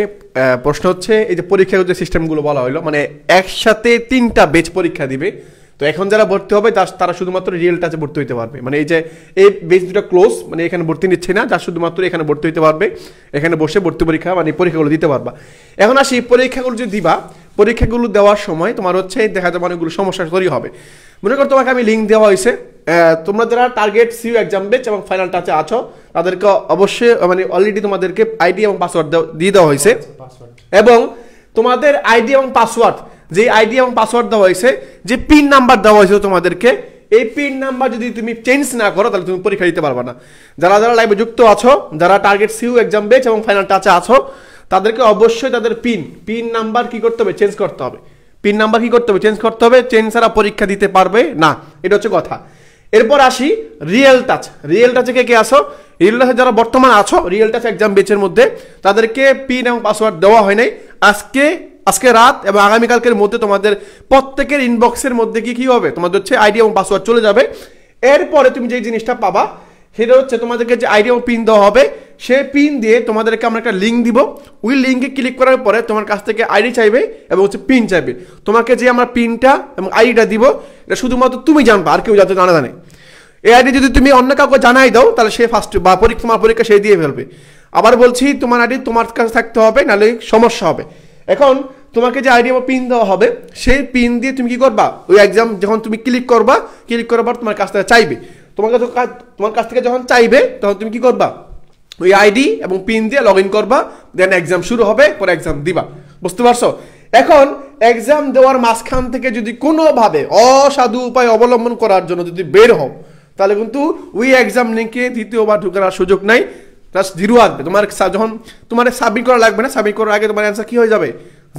প্রশ্ন হচ্ছে, এই যে পরীক্ষার যে সিস্টেমগুলো বলা হলো, মানে একসাথে 3টা বেচ পরীক্ষা দিবে। তো এখন যারা ভর্তি হবে তারা শুধুমাত্র রিয়েল টাচে ভর্তি হতে পারবে। মানে এই যে এই বেচ দুটো ক্লোজ, মানে এখানে ভর্তি নিচ্ছে না, যা শুধুমাত্র এখানে ভর্তি হতে পারবে, এখানে বসে ভর্তি পরীক্ষা মানে পরীক্ষাগুলো দিতে পারবা। এখন আসি, পরীক্ষাগুলো যে দিবা, পরীক্ষাগুলো দেওয়ার সময় তোমার হচ্ছে দেখা যাবে অনেকগুলো সমস্যা তৈরি হবে। মনে করো তোমাকে আমি লিঙ্ক দেওয়া হয়েছে, তোমরা যারা টার্গেট সিইউ এক্সাম বেচ এবং ফাইনাল টাচে আছো, তাদেরকে অবশ্যই মানে অলরেডি তোমাদেরকে আইডি এবং পাসওয়ার্ড দিয়ে দেওয়া হয়েছে। এবং তোমাদের আইডি এবং পাসওয়ার্ড, যে আইডি এবং পাসওয়ার্ড দেওয়া হয়েছে, যে পিন নাম্বার দেওয়া হয়েছে তোমাদেরকে, এই পিন নাম্বার যদি তুমি চেঞ্জ না করো, তাহলে তুমি পরীক্ষা দিতে পারবে না। যারা যারা লাইভে যুক্ত আছো, যারা টার্গেট সিইউ এক্সাম বেচ এবং ফাইনাল টাচে আছো, তাদেরকে অবশ্যই তাদের পিন নাম্বার কি করতে হবে? চেঞ্জ করতে হবে। পিন নাম্বার কি করতে হবে? চেঞ্জ করতে হবে। চেঞ্জ ছাড়া পরীক্ষা দিতে পারবে না, এটা হচ্ছে কথা। এরপর আসি রিয়েল টাচ। রিয়েল টাচে কে আসো? রিয়েল টাচে যারা বর্তমান আছো রিয়েল টাচ এক্সাম বেচের মধ্যে, তাদেরকে পিন এবং পাসওয়ার্ড দেওয়া হয় নাই। আজকে রাত এবং আগামীকালকের মধ্যে তোমাদের প্রত্যেকের ইনবক্সের মধ্যে কি হবে? তোমাদের হচ্ছে আইডি এবং পাসওয়ার্ড চলে যাবে। এরপরে তুমি যে জিনিসটা পাবা, সেটা হচ্ছে তোমাদেরকে যে আইডি এবং পিন দেওয়া হবে, সেই পিন দিয়ে তোমাদেরকে আমরা একটা লিঙ্ক দিব। ওই লিঙ্কে ক্লিক করার পরে তোমার কাছ থেকে আইডি চাইবে এবং হচ্ছে পিন চাইবে। তোমাকে যে আমরা পিনটা এবং আইডিটা দিব, এটা শুধুমাত্র তুমি জানবা, আর কেউ যাতে জানে। এই আইডি যদি তুমি অন্য কাউকে জানাই দাও, তাহলে সে ফার্স্ট বা তোমার পরীক্ষা সে দিয়ে ফেলবে। আবার বলছি, তোমার আইডি তোমার কাছে থাকতে হবে, নাহলে সমস্যা হবে। এখন তোমাকে যে আইডি বা পিন দেওয়া হবে, সেই পিন দিয়ে তুমি কি করবা? ওই এক্সাম যখন তুমি ক্লিক করার পর তোমার কাছ থেকে চাইবে। তোমার কাছ থেকে যখন চাইবে, তখন তুমি কি করবা? ওই আইডি এবং পিন দিয়ে লগ ইন করবা, দেন এক্সাম শুরু হবে, পরে এক্সাম দিবা। বুঝতে পারছো? এখন এক্সাম দেওয়ার মাঝখান থেকে যদি কোনোভাবে অসাধু উপায় অবলম্বন করার জন্য যদি বের হও, তাহলে কিন্তু ওই এক্সাম লিঙ্কে দ্বিতীয়বার ঢোকার সুযোগ নাই, জাস্ট 0 আসবে। যখন তোমার সাবমিট করা লাগবে না, সাবমিট করার আগে তোমার অ্যান্সার কি হয়ে যাবে?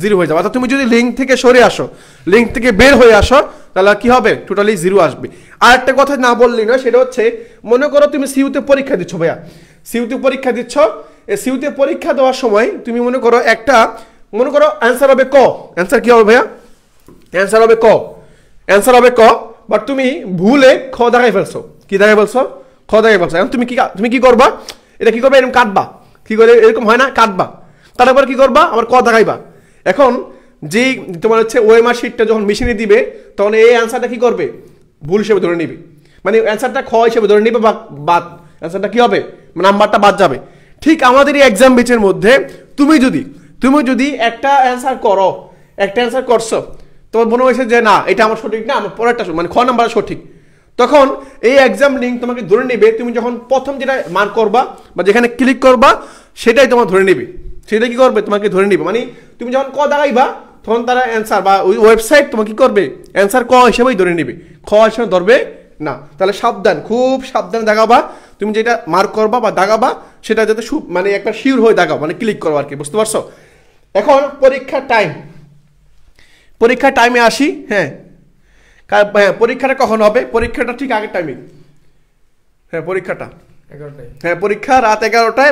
0 হয়ে যাবে। অর্থাৎ তুমি যদি লিঙ্ক থেকে সরে আসো, লিঙ্ক থেকে বের হয়ে আসো, তাহলে কি হবে? টোটালি 0 আসবে। আর একটা কথা না বললেই নয়, সেটা হচ্ছে, মনে করো তুমি সিইউতে পরীক্ষা দিচ্ছ ভাইয়া, সিইউতে পরীক্ষা দিচ্ছ। এই সিইউতে পরীক্ষা দেওয়ার সময় তুমি মনে করো অ্যান্সার হবে ক। অ্যান্সার কি হবে ভাইয়া? অ্যান্সার হবে ক, বাট তুমি ভুলে খ দেখাই ফেলছো। কি দেখাই ফেলছো? খ দেখাই ফেলছো। এখন তুমি কি করবা? এটা কি করবে? এরকম কাটবা। কি করে? এরকম হয় না, কাটবা। তারপর কি করবা? আবার ক দেখাইবা। এখন যেই তোমার হচ্ছে ওএমআর শিটটা যখন মেশিনে দিবে, তখন এই অ্যান্সারটা কি করবে? ভুল হিসেবে ধরে নিবে, মানে অ্যান্সারটা খ হিসেবে ধরে নিবে, বা বাদ, অ্যান্সারটা কি হবে? নাম্বারটা বাদ যাবে। ঠিক আমাদের এই এক্সাম বেচের মধ্যে তুমি যদি একটা অ্যান্সার করছো, তোমার মনে হয়েছে যে না, এটা আমার সঠিক না, আমার পরেরটা মানে খ নাম্বার সঠিক, তখন এই এক্সাম লিঙ্ক তোমাকে ধরে নেবে। তুমি যখন প্রথম যেটা মার্ক করবা বা যেখানে ক্লিক করবা, সেটাই তোমার ধরে নেবে। সেটা কি করবে? তোমাকে ধরে নিবে। মানে তুমি যখন ক দাঁড়াইবা, তখন তারা অ্যান্সার বা ওই ওয়েবসাইট তোমাকে কি করবে? অ্যান্সার ক হিসেবেই ধরে নিবে, খ হিসেবে ধরবে না। তাহলে সাবধান, খুব সাবধানে দাগাবা। তুমি যেটা মার্ক করবা বা দাগাবা, সেটা যাতে মানে একটা শিওর হয়ে দাগাও, মানে ক্লিক করো আর কি। বুঝতে পারছো? এখন পরীক্ষার টাইমে আসি। হ্যাঁ, পরীক্ষাটা কখন হবে? পরীক্ষাটা ঠিক আগের টাইমে। হ্যাঁ, পরীক্ষাটা 11টায়। হ্যাঁ, পরীক্ষা রাত 11টায়,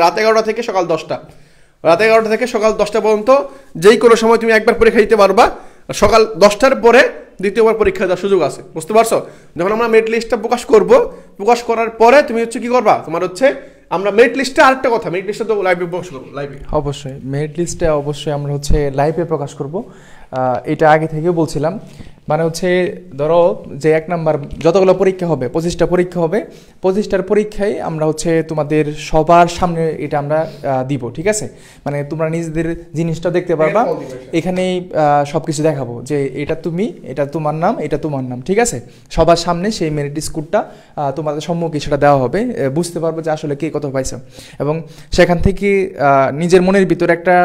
রাত 11টা থেকে সকাল 10টা। রাত 11টা থেকে সকাল 10টা পর্যন্ত যেই কোনো সময় তুমি একবার পরীক্ষা দিতে পারবা। সকাল 10টার পরে দ্বিতীয়বার পরীক্ষা দেওয়ার সুযোগ আছে। বুঝতে পারছো? যখন আমরা মেরিট লিস্টটা প্রকাশ করার পরে তুমি হচ্ছে কি করবা? তোমার হচ্ছে আমরা মেরিট লিস্টে আরেকটা কথা, মেরিট লিস্টটা তো লাইভে প্রকাশ করবো। অবশ্যই মেরিট লিস্টে অবশ্যই আমরা হচ্ছে লাইভে প্রকাশ করব, এটা আগে থেকেও বলছিলাম। মানে হচ্ছে ধরো যে 1 নাম্বার যতগুলো পরীক্ষা হবে 25টা পরীক্ষা হবে, 25টার পরীক্ষায় আমরা হচ্ছে তোমাদের সবার সামনে এটা আমরা দিব, ঠিক আছে? মানে তোমরা নিজেদের জিনিসটা দেখতে পারবা, এখানেই সব কিছু দেখাবো যে এটা তুমি, এটা তোমার নাম, এটা তোমার নাম, ঠিক আছে? সবার সামনে সেই মেরিট স্কোরটা তোমাদের সম্মুখে সেটা দেওয়া হবে, বুঝতে পারবো যে আসলে কে কত পাইছো, এবং সেখান থেকে নিজের মনের ভিতরে একটা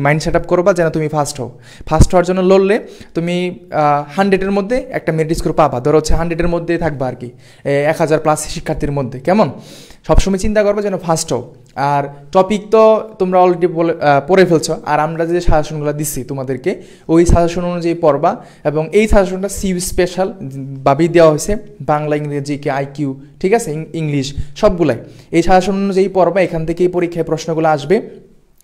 মাইন্ড সেট আপ করবা যেন তুমি ফার্স্ট হও। ফার্স্ট হওয়ার জন্য লড়লে তুমি 100-এর মধ্যে একটা মেরিট স্কোর পাবা, ধরো হচ্ছে 100-এর মধ্যে থাকবা আর কি, 1000+ শিক্ষার্থীর মধ্যে, কেমন? সবসময় চিন্তা করবে যেন ফার্স্ট হও। আর টপিক তো তোমরা অলরেডি পড়ে ফেলছো, আর আমরা যে সাজেশনগুলো দিচ্ছি তোমাদেরকে ওই সাজেশন অনুযায়ী পড়বা, এবং এই সাজেশনটা সিইউ স্পেশাল ভাবেই দেওয়া হয়েছে, বাংলা, ইংরেজি, কে আইকিউ, ঠিক আছে, ইংলিশ সবগুলাই এই সাজেশন অনুযায়ী পড়বা। এখান থেকেই পরীক্ষায় প্রশ্নগুলো আসবে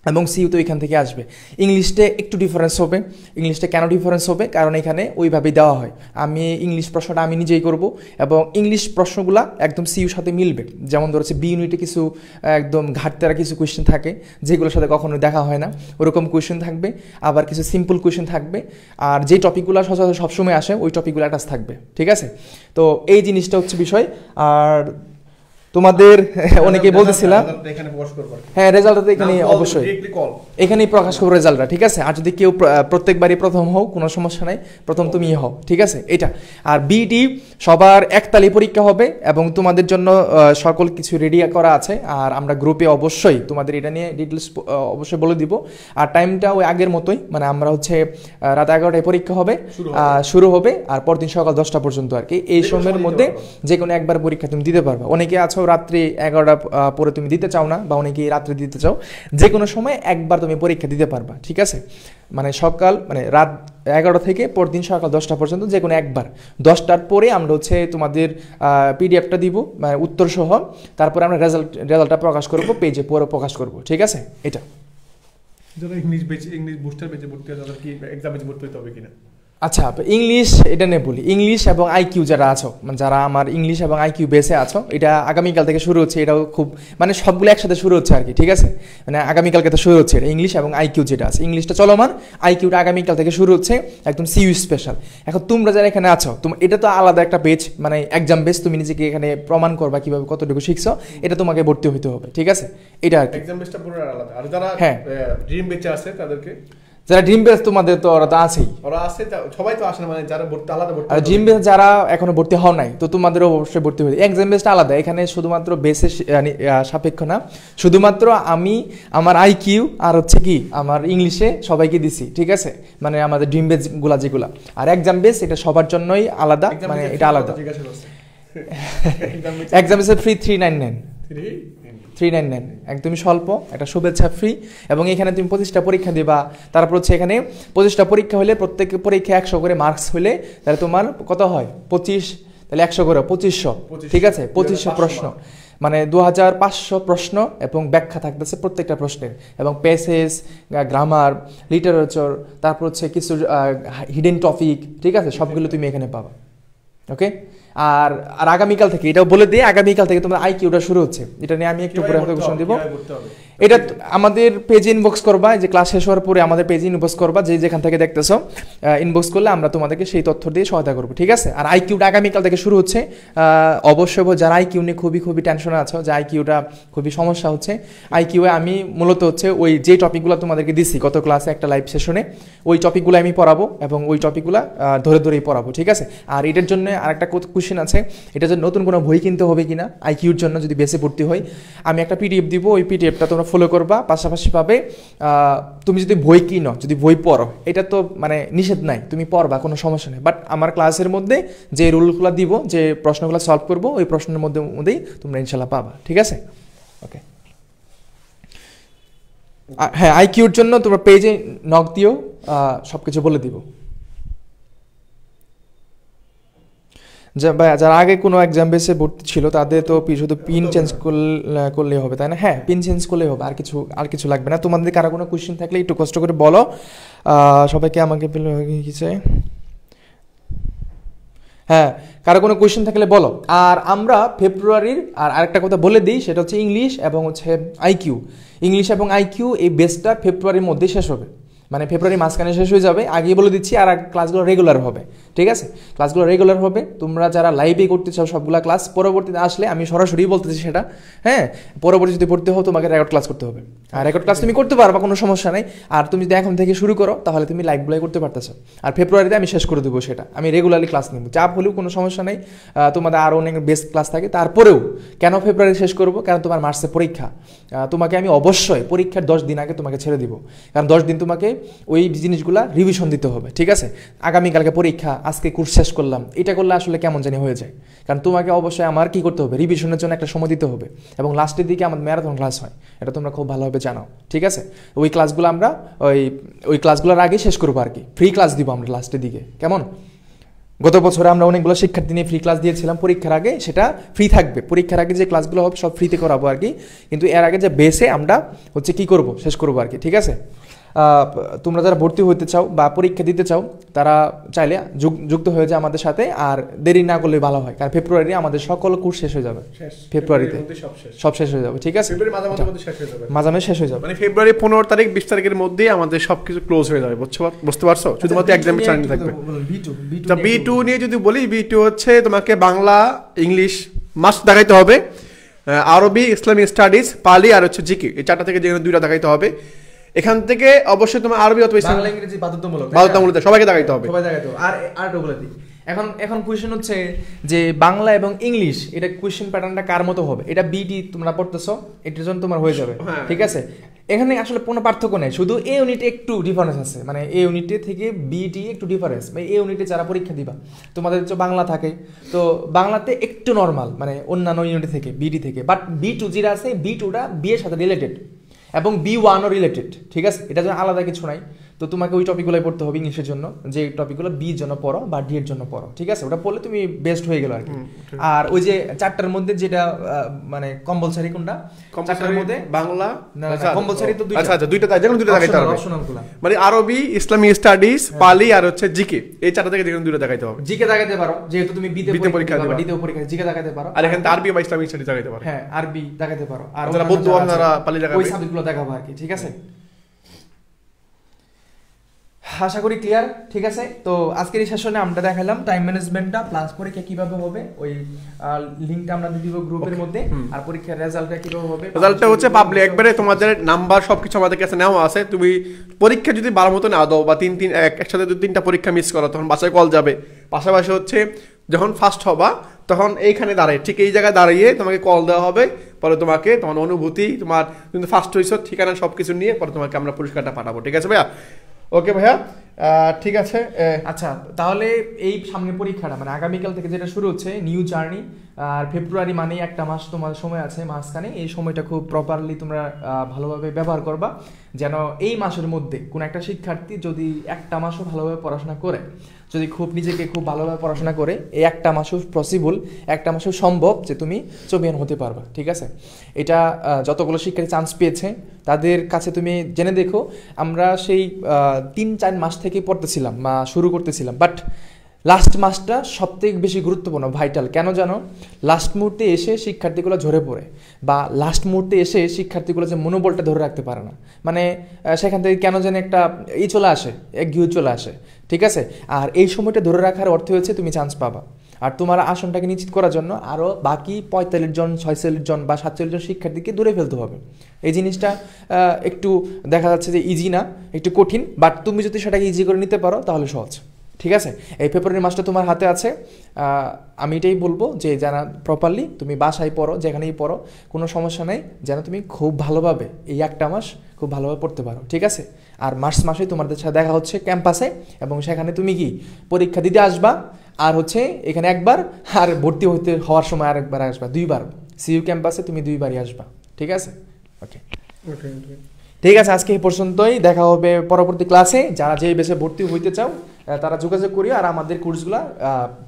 এবং সিইউ তো এখান থেকে আসবে। ইংলিশটা একটু ডিফারেন্স হবে। ইংলিশটা কেন ডিফারেন্স হবে? কারণ এখানে ওইভাবেই দেওয়া হয়। আমি ইংলিশ প্রশ্নটা আমি নিজেই করব, এবং ইংলিশ প্রশ্নগুলা একদম সিইউর সাথে মিলবে। যেমন ধরেছে বি ইউনিটে কিছু একদম ঘাটতেরা কিছু কোয়েশ্চেন থাকে যেগুলোর সাথে কখনো দেখা হয় না, ওরকম কোয়েশ্চেন থাকবে, আবার কিছু সিম্পল কোয়েশ্চেন থাকবে, আর যে টপিকগুলো সচরাচর সবসময় আসে ওই টপিকগুলো অ্যাটাচ থাকবে, ঠিক আছে? তো এই জিনিসটা হচ্ছে বিষয়। আর তোমাদের অনেকে বলতেছিলাম, হ্যাঁ রেজাল্টটা তো এখানে অবশ্যই এখানেই প্রকাশ করবো রেজাল্টটা, ঠিক আছে? আর যদি কেউ প্রত্যেকবারই প্রথম হও কোনো সমস্যা নাই, প্রথম তুমি হও, ঠিক আছে? এটা আর বিটি সবার একতালি পরীক্ষা হবে, এবং তোমাদের জন্য সকল কিছু রেডি করা আছে, আর আমরা গ্রুপে অবশ্যই তোমাদের এটা নিয়ে ডিটেলস অবশ্যই বলে দিব। আর টাইমটা ওই আগের মতোই, মানে আমরা হচ্ছে রাত 11টায় পরীক্ষা হবে, শুরু হবে, আর পরদিন সকাল 10টা পর্যন্ত আর কি। এই সময়ের মধ্যে যে কোনো একবার পরীক্ষা তুমি দিতে পারবে। অনেকে আছো রাত্রি 11টা পরে তুমি দিতে চাও না, বা অনেকেই রাত্রে দিতে চাও, যে কোনো সময় একবার তুমি পরীক্ষা দিতে পারবা, ঠিক আছে? মানে সকাল মানে রাত 11টা থেকে পরদিন সকাল 10টা পর্যন্ত যে কোনো একবার। 10টার পরে আমরা হচ্ছে তোমাদের পিডিএফটা দিব, মানে উত্তর সহ, তারপরে আমরা রেজাল্টটা প্রকাশ করব, পেজে পরে প্রকাশ করব, ঠিক আছে? এটা যারা ইংলিশ বুস্টার পেজে ভর্তি হয় তাদের কি এক্সাম পেজে ভর্তি হতে হবে কিনা? আচ্ছা, ইংলিশ এটা নিয়ে বলি। ইংলিশ এবং আইকিউ যারা আছো, মানে যারা আমার ইংলিশ এবং আইকিউ বেসে আছো, এটা আগামীকাল থেকে শুরু হচ্ছে। এটাও খুব মানে সবগুলো একসাথে শুরু হচ্ছে আর কি, ঠিক আছে? মানে আগামীকালকে তো শুরু হচ্ছে এটা, ইংলিশ এবং আইকিউ যেটা আছে। ইংলিশটা চলমান, আইকিউটা আগামীকাল থেকে শুরু হচ্ছে, একদম সিইউ স্পেশাল। এখন তোমরা যারা এখানে আছো, এটা তো আলাদা একটা পেজ, মানে এক্সাম বেস, তুমি নিজেকে এখানে প্রমাণ করবা কিভাবে কতটুকু শিখছো, এটা তোমাকে ভর্তি হতে হবে, ঠিক আছে? এটা আর কি এক্সাম বেসটা পুরো আলাদা। আর যারা ড্রিম বেচে আছে তাদেরকে, যারা ড্রিম বেস তোমাদের তো ওরা তো আছেই, ওরা আছে, সবাই তো আসে না, মানে যারা ভর্তি আলাদা ভর্তি। আর ড্রিম বেস যারা এখনো ভর্তি হও নাই, তো তোমাদেরও অবশ্যই ভর্তি হতে। এক্সাম বেসটা আলাদা, এখানে শুধুমাত্র বেসের সাপেক্ষ না, শুধুমাত্র আমি আমার আইকিউ আর হচ্ছে কি আমার ইংলিশে সবাইকে দিছি, ঠিক আছে? মানে আমাদের ড্রিম বেস গুলা যেগুলা, আর এক্সাম বেস এটা সবার জন্যই আলাদা, মানে এটা আলাদা। এক্সাম বেসের ফ্রি 399 একদমই স্বল্প একটা শুভেচ্ছা ফ্রি, এবং এখানে তুমি 25টা পরীক্ষা দিবা। তারপর হচ্ছে এখানে 25টা পরীক্ষা হলে প্রত্যেক পরীক্ষা 100 করে মার্কস হলে তাহলে তোমার কত হয়? 25, তাহলে 100 করে 2500, ঠিক আছে? 2500 প্রশ্ন, মানে 2500 প্রশ্ন, এবং ব্যাখ্যা থাকতেছে প্রত্যেকটা প্রশ্নের, এবং প্যাসেজ, গ্রামার, লিটারেচার, তারপর হচ্ছে কিছু হিডেন টপিক, ঠিক আছে? সবগুলো তুমি এখানে পাবা, ওকে? আর আগামীকাল থেকে এটাও বলে দিই, আগামীকাল থেকে তোমার আইকিউটা শুরু হচ্ছে। এটা নিয়ে আমি একটু পরে কোশ্চেন দিব। এটা আমাদের পেজে ইনবক্স করবা, যে ক্লাস শেষ হওয়ার পরে আমাদের পেজে ইনবক্স করবা, যে যেখান থেকে দেখতেছো ইনবক্স করলে আমরা তোমাদেরকে সেই তথ্য দিয়ে সহায়তা করবো, ঠিক আছে? আর আইকিউটা আগামীকাল থেকে শুরু হচ্ছে। অবশ্যই যারা আইকিউ নিয়ে খুবই টেনশনে আছো, যে আইকিউটা খুবই সমস্যা হচ্ছে, আইকিউয়ে আমি মূলত হচ্ছে ওই যে টপিকগুলো তোমাদেরকে দিছি গত ক্লাসে একটা লাইভ সেশনে, ওই টপিকগুলো আমি পড়াবো, এবং ওই টপিকগুলো ধরেই পড়াবো, ঠিক আছে? আর এটার জন্য আরেকটা কোশ্চেন আছে, এটা যে নতুন কোনো বই কিনতে হবে কিনা আইকিউর জন্য যদি বেসে ভর্তি হয়। আমি একটা পিডিএফ দিব, ওই পিডিএফটা তোমরা ফলো করবা, পাশাপাশি পাবে তুমি যদি বই কিনো, যদি বই পড়ো, এটা তো মানে নিষেধ নাই, তুমি পড়বা, কোনো সমস্যা নেই। বাট আমার ক্লাসের মধ্যে যে রুলগুলো দিব, যে প্রশ্নগুলো সলভ করবো, ওই প্রশ্নের মধ্যেই তোমরা ইনশাল্লাহ পাবা, ঠিক আছে? ওকে, হ্যাঁ, আইকিউর জন্য তোমরা পেজে নক দিও, সব কিছু বলে দিব। যারা আগে কোনো এক্সাম বেসে ভর্তি ছিল তাদের তো শুধু পিন চেঞ্জ করলেই হবে, তাই না? হ্যাঁ, পিন চেঞ্জ করলেই হবে, আর কিছু লাগবে না। তোমাদের কারো কোনো কোয়েশ্চেন থাকলে একটু কষ্ট করে বলো। সবাইকে আমাকে কি চাই, হ্যাঁ, কারো কোনো কোয়েশ্চেন থাকলে বলো। আর আমরা ফেব্রুয়ারির আরেকটা কথা বলে দিই, সেটা হচ্ছে ইংলিশ এবং হচ্ছে আইকিউ। ইংলিশ এবং আইকিউ এই বেসটা ফেব্রুয়ারির মধ্যে শেষ হবে, মানে ফেব্রুয়ারি মাঝখানে শেষ হয়ে যাবে, আগেই বলে দিচ্ছি। আর ক্লাসগুলো রেগুলার হবে, ঠিক আছে? ক্লাসগুলো রেগুলার হবে। তোমরা যারা লাইভে করতে চাও সবগুলা ক্লাস, পরবর্তীতে আসলে আমি সরাসরি বলতেছি সেটা, হ্যাঁ। পরবর্তী যদি পড়তে হয় তোমাকে রেকর্ড ক্লাস করতে হবে, আর রেকর্ড ক্লাস তুমি করতে পারবা, কোনো সমস্যা নেই। আর তুমি যদি এখন থেকে শুরু করো তাহলে তুমি লাইভগুলাই করতে পারতেছো। আর ফেব্রুয়ারিতে আমি শেষ করে দেবো সেটা, আমি রেগুলারলি ক্লাস নেব, চাপ হলেও কোনো সমস্যা নেই। তোমাদের আরও অনেক বেস্ট ক্লাস থাকে। তারপরেও কেন ফেব্রুয়ারি শেষ করবো? কারণ তোমার মার্চে পরীক্ষা। তোমাকে আমি অবশ্যই পরীক্ষার 10 দিন আগে তোমাকে ছেড়ে দিব, কারণ 10 দিন তোমাকে ওই জিনিসগুলা রিভিশন দিতে হবে, ঠিক আছে? আগামীকালকে পরীক্ষা, আজকে কোর্স শেষ করলাম, এটা করলে আসলে কেমন জানি হয়ে যায়। কারণ তোমাকে অবশ্যই আমার কি করতে হবে, রিভিশনের জন্য একটা সময় দিতে হবে। এবং লাস্টের দিকে আমাদের ম্যারাথন ক্লাস হয়, এটা তোমরা খুব ভালোভাবে জানো, ঠিক আছে? ওই ক্লাসগুলো আমরা ওই ক্লাসগুলোর আগে শেষ করবো আর কি, ফ্রি ক্লাস দিব আমরা লাস্টের দিকে, কেমন? গত বছরে আমরা অনেকগুলো শিক্ষার্থী নিয়ে ফ্রি ক্লাস দিয়েছিলাম পরীক্ষার আগে, সেটা ফ্রি থাকবে। পরীক্ষার আগে যে ক্লাসগুলো হবে সব ফ্রিতে করাবো আর কি, কিন্তু এর আগে যে বেসে আমরা হচ্ছে কি করব, শেষ করবো আর কি, ঠিক আছে? তোমরা যারা ভর্তি হতে চাও বা পরীক্ষা দিতে চাও তারা চাইলে যুক্ত হয়ে যায় আমাদের সাথে। আর দেরি না করলে ভালো হয়, কারণ ফেব্রুয়ারি আমাদের সকল কোর্স শেষ হয়ে যাবে, ফেব্রুয়ারিতে সব শেষ হয়ে যাবে, ঠিক আছে? মাঝামাঝি শেষ হয়ে যাবে, মানে ফেব্রুয়ারি 15 তারিখ 20 তারিখের মধ্যে আমাদের সবকিছু ক্লোজ হয়ে যাবে, বুঝতে পারছো? শুধুমাত্র এক্সাম চার্জ থাকবে। B2 নিয়ে যদি বলি, B2 হচ্ছে তোমাকে বাংলা, ইংলিশ মাস্ট দেখাইতে হবে, আরবি, ইসলামিক স্টাডিজ, পালি আর হচ্ছে জিকে, এই 4টা থেকে যে কোনো 2টা দেখাইতে হবে। এখান থেকে অবশ্যই তোমার আরবি অথবা বাংলা, ইংরেজি বাধ্যতামূলক সবাইকে দেখাইতে হবে, সবাই দেখাইতে হবে। আর বলে দিই, এখন কোয়েশ্চেন হচ্ছে যে বাংলা এবং ইংলিশ, এটা কোয়েশ্চেন প্যাটার্নটা কার মতো হবে? এটা বিটি তোমরা পড়তেছো, এটার জন্য তোমার হয়ে যাবে, ঠিক আছে? এখানে আসলে কোনো পার্থক্য নেই, শুধু এ ইউনিটে একটু ডিফারেন্স আছে, মানে এ ইউনিটে থেকে বিটি একটু ডিফারেন্স। মানে এ ইউনিটে যারা পরীক্ষা দিবা, তোমাদের তো বাংলা থাকে, তো বাংলাতে একটু নর্মাল, মানে অন্যান্য ইউনিট থেকে, বিটি থেকে। বাট B2 যেটা আছে, B2টা বি এর সাথে রিলেটেড এবং B1ও রিলেটেড, ঠিক আছে? এটা যেন আলাদা কিছু নাই। তো তোমাকে ওই টপিকগুলোই পড়তে হবে ইংলিশের জন্য, যে টপিকগুলো বির জন্য পড়ো বা ডি এর জন্য পড়ো, ঠিক আছে? ওটা পড়লে তুমি বেস্ট হয়ে গেল আর কি। আর ওই যে 4টার মধ্যে যেটা মানে কম্পালসারি, কোনটা 4টার মধ্যে? বাংলা, কম্পালসারি তো দুইটা। আচ্ছা দুইটা, তাই যেমন দুইটা দেখাইতে হবে, মানে আরবি, ইসলামিক স্টাডিজ, পালি আর হচ্ছে জিকে, এই 4টা থেকে যেকোনো 2টা দেখাইতে হবে। জিকে দেখাইতে পারো, যেহেতু তুমি বিতে পরীক্ষা দিবা, ডিতে পরীক্ষা জিকে দেখাইতে পারো। আর এখানে আরবি বা ইসলামিক স্টাডিজ দেখাইতে পারো, হ্যাঁ আরবি দেখাইতে পারো। আর যারা বৌদ্ধ আপনারা পালি দেখাবে, ওই সাবজেক্টগুলো দেখাবো আর কি, ঠিক আছে? আশা করি ক্লিয়ার, ঠিক আছে? তো আজকের এই সেশনে আমরা দেখালাম টাইম ম্যানেজমেন্টটা, প্লাস পরীক্ষা কিভাবে হবে, ওই লিংকটা আমরা দিব গ্রুপের মধ্যে। আর পরীক্ষার রেজাল্টটা কিভাবে হবে, রেজাল্টটা হচ্ছে পাবলিক, একবারে তোমাদের নাম্বার সবকিছু আমাদের কাছে নেওয়া আছে। তুমি পরীক্ষা যদি 12 মতো না দাও বা একসাথে 2-3টা পরীক্ষা মিস করো, তখন বাসায় কল যাবে। পাশাপাশি হচ্ছে যখন ফার্স্ট হবা তখন এইখানে দাঁড়ায়, ঠিক এই জায়গায় দাঁড়িয়ে তোমাকে কল দেওয়া হবে, পরে তোমাকে তোমার অনুভূতি, তোমার কিন্তু ফার্স্ট হয়েছ ঠিকানা সবকিছু নিয়ে পরে তোমাকে আমরা পুরস্কারটা পাঠাবো, ঠিক আছে ভাইয়া? ওকে ভাইয়া, ঠিক আছে। আচ্ছা, তাহলে এই সামনে পরীক্ষাটা মানে আগামীকাল থেকে যেটা শুরু হচ্ছে, নিউ জার্নি। আর ফেব্রুয়ারি মানেই একটা মাস তোমার সময় আছে মাঝখানে, এই সময়টা খুব প্রপারলি তোমরা ভালোভাবে ব্যবহার করবা, যেন এই মাসের মধ্যে কোনো একটা শিক্ষার্থী যদি একটা মাসও ভালোভাবে পড়াশোনা করে, যদি নিজেকে খুব ভালোভাবে পড়াশোনা করে, এই একটা মাসও পসিবল, একটা মাসও সম্ভব যে তুমি চ্যাম্পিয়ন হতে পারবা, ঠিক আছে? এটা যতগুলো শিক্ষার্থী চান্স পেয়েছে তাদের কাছে তুমি জেনে দেখো, আমরা সেই 3-4 মাস থেকে পড়তেছিলাম বা শুরু করতেছিলাম, বাট লাস্ট মাসটা সবথেকে বেশি গুরুত্বপূর্ণ, ভাইটাল। কেন জানো? লাস্ট মুহূর্তে এসে শিক্ষার্থীগুলো ঝরে পড়ে, বা লাস্ট মুহূর্তে এসে শিক্ষার্থীগুলো যে মনোবলটা ধরে রাখতে পারে না, মানে সেখান থেকে কেন যেন একটা চলে আসে, একঘেয়ে চলে আসে, ঠিক আছে? আর এই সময়টা ধরে রাখার অর্থ হচ্ছে তুমি চান্স পাবা। আর তোমার আসনটাকে নিশ্চিত করার জন্য আরও বাকি 45 জন, 46 জন বা 47 জন শিক্ষার্থীকে দূরে ফেলতে হবে। এই জিনিসটা একটু দেখা যাচ্ছে যে ইজি না, একটু কঠিন, বাট তুমি যদি সেটাকে ইজি করে নিতে পারো তাহলে সহজ, ঠিক আছে? এই ফেব্রুয়ারি মাসটা তোমার হাতে আছে। আমি এটাই বলবো যে যারা প্রপারলি তুমি বাসায় পড়ো, যেখানেই পড়ো, কোনো সমস্যা নেই, যেন তুমি খুব ভালোভাবে এই একটা মাস খুব ভালোভাবে পড়তে পারো, ঠিক আছে? আর মার্চ মাসে তোমাদের সাথে দেখা হচ্ছে ক্যাম্পাসে, এবং সেখানে তুমি কি পরীক্ষা দিতে আসবা, আর হচ্ছে এখানে একবার, আর ভর্তি হওয়ার সময় আরেকবার আসবা, 2বার। সিইউ ক্যাম্পাসে তুমি 2বারই আসবা, ঠিক আছে? ওকে, ঠিক আছে, আজকে এই পর্যন্তই। দেখা হবে পরবর্তী ক্লাসে। যারা যেই বেশি ভর্তি হইতে চাও তারা যোগাযোগ করিও, আর আমাদের কোর্সগুলো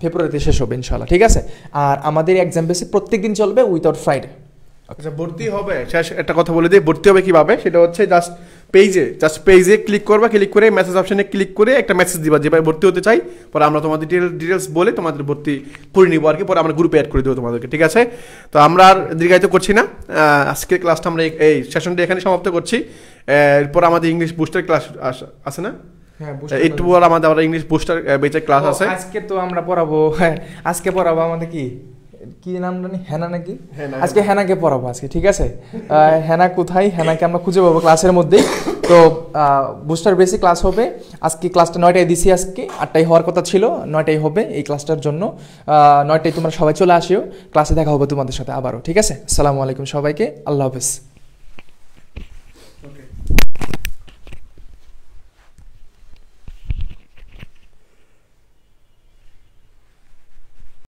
ফেব্রুয়ারিতে শেষ হবে ইনশাল্লাহ, ঠিক আছে? আর আমাদের এক্সাম বেসে প্রত্যেক দিন চলবে উইথাউট ফ্রাইডে। আচ্ছা, ভর্তি হবে, শেষ একটা কথা বলে দিই, ভর্তি হবে কিভাবে, সেটা হচ্ছে জাস্ট পেজে ক্লিক করবা, ক্লিক করে মেসেজ অপশনে ক্লিক করে একটা মেসেজ দিবা যে ভাই ভর্তি হতে চাই, পরে আমরা তোমাদের ডিটেলস বলে তোমাদের ভর্তি করে নিবো আর কি, পরে আমরা গ্রুপে অ্যাড করে দেবো তোমাদেরকে, ঠিক আছে? তো আমরা আর দীর্ঘায়িত করছি না, আজকের ক্লাসটা আমরা এই সেশনটা এখানে সমাপ্ত করছি। এরপর আমাদের ইংলিশ বুস্টার ক্লাস আছে না? হ্যাঁ, একটু পর আমাদের আবার ইংলিশ বুস্টার বেচে ক্লাস আছে। আজকে তো আমরা পড়াবো, হ্যাঁ আজকে পড়াবো আমাদের কি নাম জানি, হেনা নাকি? আজকে হেনাকে পড়াবো আজকে, ঠিক আছে? হেনা কোথায়? হেনাকে আমরা খুঁজে পাবো ক্লাসের মধ্যেই। তো বুস্টার বেসিক ক্লাস হবে আজকে। ক্লাসটা 9টায় দিছি, আজকে 8টায় হওয়ার কথা ছিল, 9টায় হবে এই ক্লাসটার জন্য। 9টায় তোমরা সবাই চলে আসিও, ক্লাসে দেখা হবে তোমাদের সাথে আবারও, ঠিক আছে? আসসালামু আলাইকুম সবাইকে, আল্লাহ হাফেজ।